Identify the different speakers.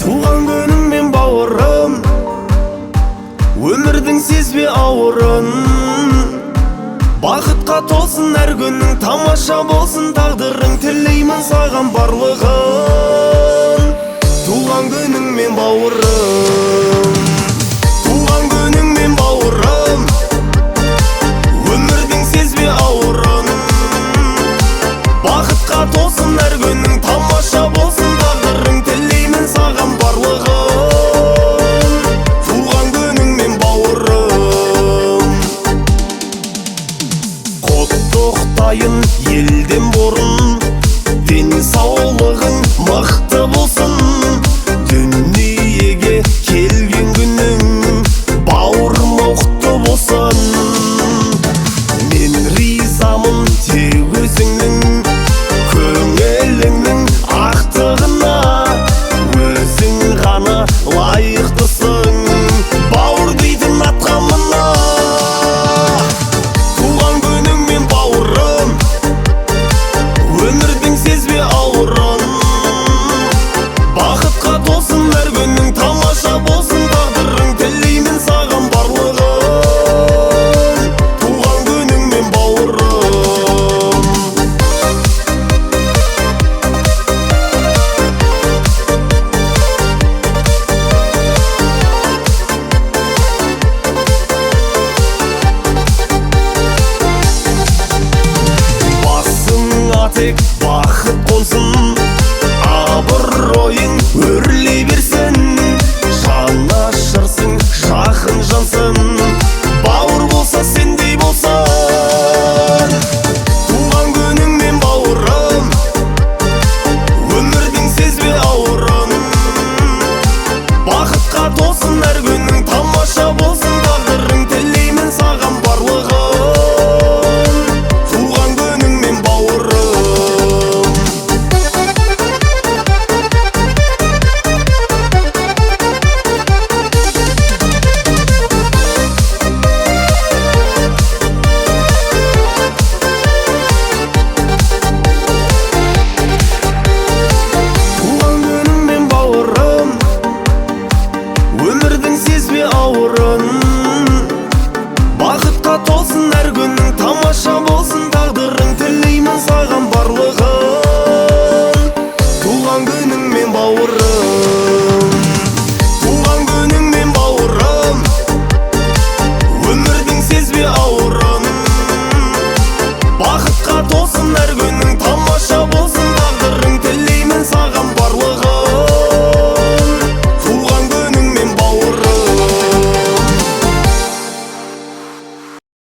Speaker 1: Туған күніңмен бауырым, өмірдің сезбе ауырын. Бақытқа толсын әр күнің, тамаша болсын тағдырың, тілеймін саған барлығын. Туған күніңмен бауырым, туған күніңмен бауырым, өмірдің сезбе ауырын. Бақытқа толсын әр күнің, тамаша болсын тағдырың, тілеймін саған барлығын. Туған күніңмен бауырым. Құттықтайын елден бұрын, денсаулығың мықты болсын. Дүниеге келген күнің бауырым құтты болсын. Мен ризамын тек өзіңнің көңіліңнің ақтығына, өзің ғана лайықты